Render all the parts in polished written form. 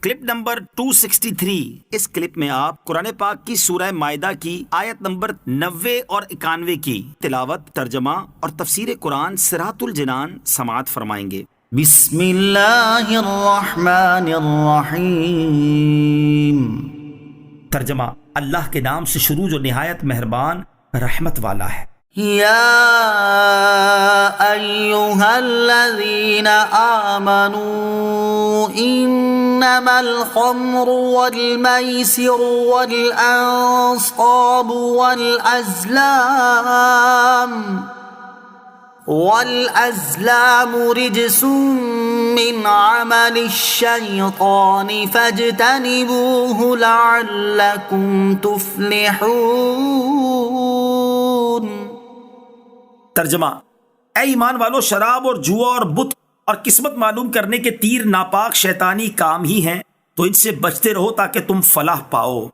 Clip number 263. اس clip میں آپ قرآن پاک کی سورہ مائدہ کی آیت نمبر 90 اور 91 کی تلاوت، ترجمہ اور تفسیر قرآن صراط الجنان سماعت فرمائیں گے. بسم اللہ الرحمن الرحیم. ترجمہ: اللہ کے نام سے شروع جو نہایت مہربان رحمت والا ہے. یا ایہا الذین آمنوا انما الخمر والمیسر والانصاب والازلام رجس من عمل الشیطان فاجتنبوه لعلکم تفلحون. ترجمہ: اے ایمان والو، شراب اور جوا اور بت اور قسمت معلوم کرنے کے تیر ناپاک شیطانی کام ہی ہیں، تو ان سے بچتے رہو تاکہ تم فلاح پاؤ.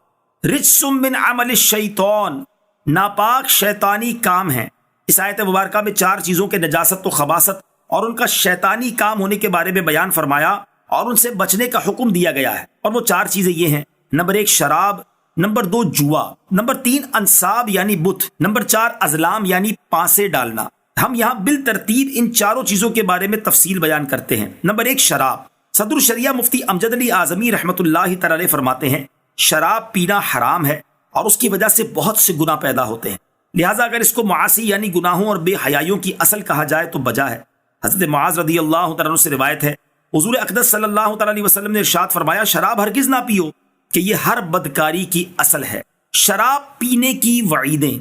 رجس من عمل الشیطان، ناپاک شیطانی کام ہیں. اس آیت مبارکہ میں 4 چیزوں کے نجاست و خباثت اور ان کا شیطانی کام ہونے کے بارے میں بیان فرمایا اور ان سے بچنے کا حکم دیا گیا ہے. اور وہ 4 چیزیں یہ ہیں: نمبر 1 شراب، نمبر 2 جوا، نمبر 3 انصاب یعنی بت، نمبر 4 ازلام یعنی پانسے ڈالنا. ہم یہاں بالترتیب ان 4 چیزوں کے بارے میں تفصیل بیان کرتے ہیں. نمبر 1 شراب. صدر الشریعہ مفتی امجد علی اعظمی رحمۃ اللہ تعالی فرماتے ہیں شراب پینا حرام ہے اور اس کی وجہ سے بہت سے گناہ پیدا ہوتے ہیں. لہٰذا اگر اس کو معاصی یعنی گناہوں اور بے حیائیوں کی اصل کہا جائے تو بجا ہے. حضرت معاذ رضی اللہ تعالیٰ عنہ سے روایت ہے، حضور اقدس صلی اللہ تعالیٰ علیہ وسلم نے ارشاد فرمایا شراب ہرگز نہ پیو کہ یہ ہر بدکاری کی اصل ہے. شراب پینے کی وعیدیں.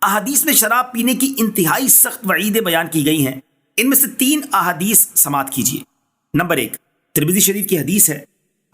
احادیث میں شراب پینے کی انتہائی سخت وعیدیں بیان کی گئی ہیں. ان میں سے 3 احادیث سماعت کیجیے. نمبر 1 ترمذی شریف کی حدیث ہے.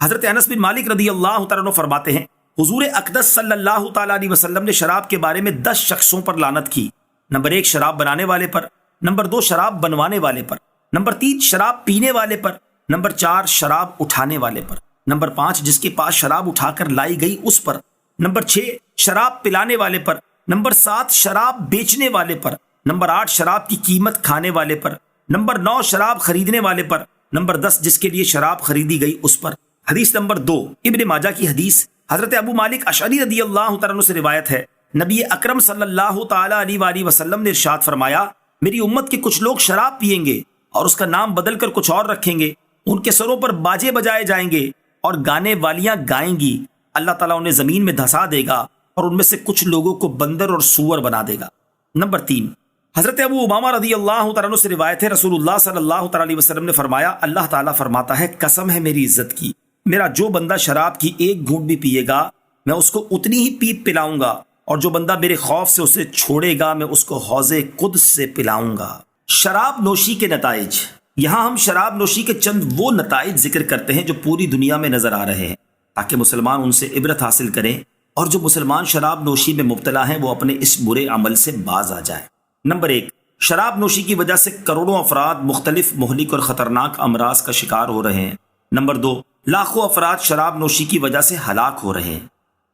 حضرت انس بن مالک رضی اللہ تعالیٰ عنہ فرماتے ہیں حضور اقدس صلی اللہ تعالیٰ علیہ وسلم نے شراب کے بارے میں 10 شخصوں پر لعنت کی. نمبر 1 شراب بنانے والے پر، نمبر 2 شراب بنوانے والے پر، نمبر 3 شراب پینے والے پر، نمبر 4 شراب اٹھانے والے پر، نمبر 5 جس کے پاس شراب اٹھا کر لائی گئی اس پر، نمبر 6 شراب پلانے والے پر، نمبر 7 شراب بیچنے والے پر، نمبر 8 شراب کی قیمت کھانے والے پر، نمبر 9 شراب خریدنے والے پر، نمبر 10 جس کے لیے شراب خریدی گئی اس پر. حدیث نمبر 2 ابن ماجہ کی حدیث. حضرت ابو مالک اشعری رضی اللہ تعالیٰ عنہ سے روایت ہے نبی اکرم صلی اللہ تعالیٰ علیہ وآلہ وسلم نے ارشاد فرمایا میری امت کے کچھ لوگ شراب پئیں گے اور اس کا نام بدل کر کچھ اور رکھیں گے. ان کے سروں پر باجے بجائے جائیں گے اور گانے والیاں گائیں گی. اللہ تعالیٰ انہیں زمین میں دھسا دے گا اور ان میں سے کچھ لوگوں کو بندر اور سور بنا دے گا. نمبر 3 حضرت ابو امامہ رضی اللہ تعالیٰ عنہ سے روایت ہے رسول اللہ صلی اللہ تعالیٰ علیہ وسلم نے فرمایا اللہ تعالیٰ فرماتا ہے قسم ہے میری عزت کی، میرا جو بندہ شراب کی 1 گھونٹ بھی پیے گا میں اس کو اتنی ہی پیپ پلاؤں گا، اور جو بندہ میرے خوف سے اسے چھوڑے گا میں اس کو حوض قدس سے پلاؤں گا. شراب نوشی کے نتائج. یہاں ہم شراب نوشی کے چند وہ نتائج ذکر کرتے ہیں جو پوری دنیا میں نظر آ رہے ہیں تاکہ مسلمان ان سے عبرت حاصل کریں اور جو مسلمان شراب نوشی میں مبتلا ہیں وہ اپنے اس برے عمل سے باز آ جائیں. نمبر 1 شراب نوشی کی وجہ سے کروڑوں افراد مختلف مہلک اور خطرناک امراض کا شکار ہو رہے ہیں. نمبر 2 لاکھوں افراد شراب نوشی کی وجہ سے ہلاک ہو رہے ہیں.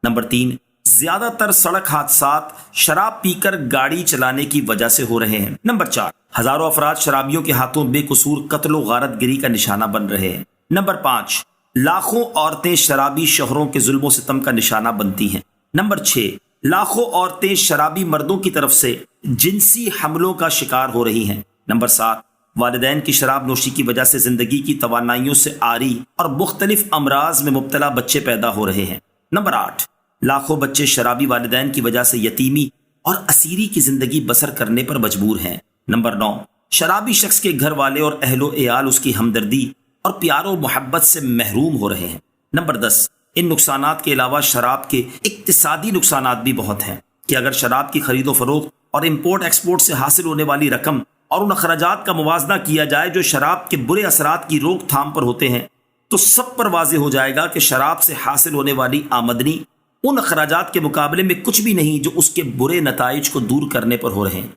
نمبر 3 زیادہ تر سڑک حادثات شراب پی کر گاڑی چلانے کی وجہ سے ہو رہے ہیں. نمبر 4 ہزاروں افراد شرابیوں کے ہاتھوں بے قصور قتل و غارت گری کا نشانہ بن رہے ہیں. نمبر 5 لاکھوں عورتیں شرابی شوہروں کے ظلم و ستم کا نشانہ بنتی ہیں. نمبر 6 لاکھوں عورتیں شرابی مردوں کی طرف سے جنسی حملوں کا شکار ہو رہی ہیں. نمبر 7 والدین کی شراب نوشی کی وجہ سے زندگی کی توانائیوں سے عاری اور مختلف امراض میں مبتلا بچے پیدا ہو رہے ہیں. نمبر 8 لاکھوں بچے شرابی والدین کی وجہ سے یتیمی اور اسیری کی زندگی بسر کرنے پر مجبور ہیں. نمبر 9 شرابی شخص کے گھر والے اور اہل و عیال اس کی ہمدردی اور پیار و محبت سے محروم ہو رہے ہیں. نمبر 10 ان نقصانات کے علاوہ شراب کے اقتصادی نقصانات بھی بہت ہیں کہ اگر شراب کی خرید و فروخت اور امپورٹ ایکسپورٹ سے حاصل ہونے والی رقم اور ان اخراجات کا موازنہ کیا جائے جو شراب کے برے اثرات کی روک تھام پر ہوتے ہیں تو سب پر واضح ہو جائے گا کہ شراب سے حاصل ہونے والی آمدنی ان اخراجات کے مقابلے میں کچھ بھی نہیں جو اس کے برے نتائج کو دور کرنے پر ہو رہے ہیں.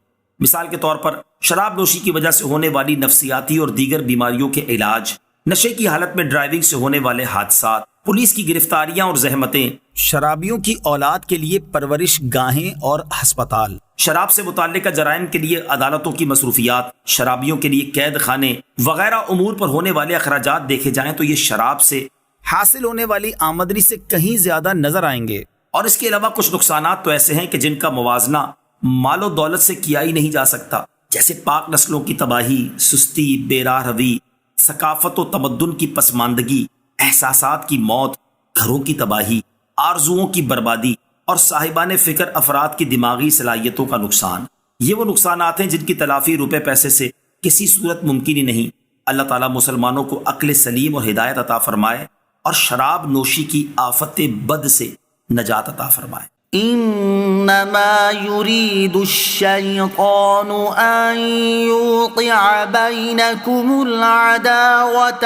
مثال کے طور پر شراب نوشی کی وجہ سے ہونے والی نفسیاتی اور دیگر بیماریوں کے علاج، نشے کی حالت میں ڈرائیونگ سے ہونے والے حادثات، پولیس کی گرفتاریاں اور زحمتیں، شرابیوں کی اولاد کے لیے پرورش گاہیں اور ہسپتال، شراب سے متعلقہ جرائم کے لیے عدالتوں کی مصروفیات، شرابیوں کے لیے قید خانے وغیرہ امور پر ہونے والے اخراجات دیکھے جائیں تو یہ شراب سے حاصل ہونے والی آمدنی سے کہیں زیادہ نظر آئیں گے۔ اور اس کے علاوہ کچھ نقصانات تو ایسے ہیں کہ جن کا موازنہ مال و دولت سے کیا ہی نہیں جا سکتا، جیسے پاک نسلوں کی تباہی، سستی، بے راہ روی، ثقافت و تمدن کی پسماندگی، احساسات کی موت، گھروں کی تباہی، آرزوؤں کی بربادی اور صاحبان فکر افراد کی دماغی صلاحیتوں کا نقصان۔ یہ وہ نقصانات ہیں جن کی تلافی روپے پیسے سے کسی صورت ممکن ہی نہیں۔ اللہ تعالیٰ مسلمانوں کو عقل سلیم اور ہدایت عطا فرمائے اور شراب نوشی کی آفت بد سے نجات عطا فرمائے۔ انما يريد الشيطان ان يوقع بينكم العداوة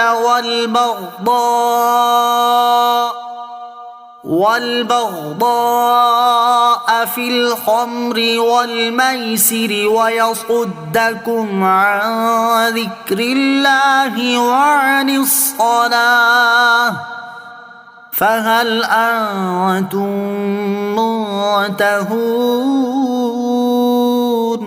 والبغضاء في الخمر والميسر ويصدكم عن ذكر الله وعن الصلاة فهل أنتم منتهون۔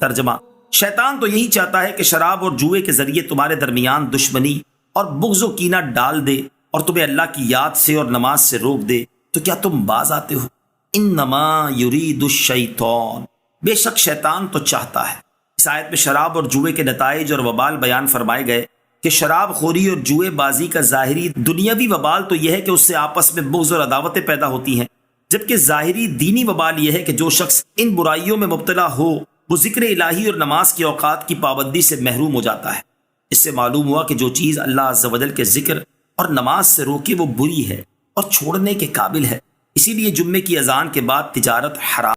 ترجمہ: شیطان تو یہی چاہتا ہے کہ شراب اور جوئے کے ذریعے تمہارے درمیان دشمنی اور بغض و کینہ ڈال دے اور تمہیں اللہ کی یاد سے اور نماز سے روک دے، تو کیا تم باز آتے ہو؟ انما یرید الشیطان، بے شک شیطان تو چاہتا ہے۔ اس آیت میں شراب اور جوئے کے نتائج اور وبال بیان فرمائے گئے کہ شراب خوری اور جوئے بازی کا ظاہری دنیاوی وبال تو یہ ہے کہ اس سے آپس میں بغض اور عداوتیں پیدا ہوتی ہیں، جبکہ ظاہری دینی وبال یہ ہے کہ جو شخص ان برائیوں میں مبتلا ہو وہ ذکر الہی اور نماز کے اوقات کی پابندی سے محروم ہو جاتا ہے۔ اس سے معلوم ہوا کہ جو چیز اللہ عز و جل کے ذکر اور نماز سے روکے وہ بری ہے اور چھوڑنے کے قابل ہے۔ اسی لیے جمعے کی اذان کے بعد تجارت حرام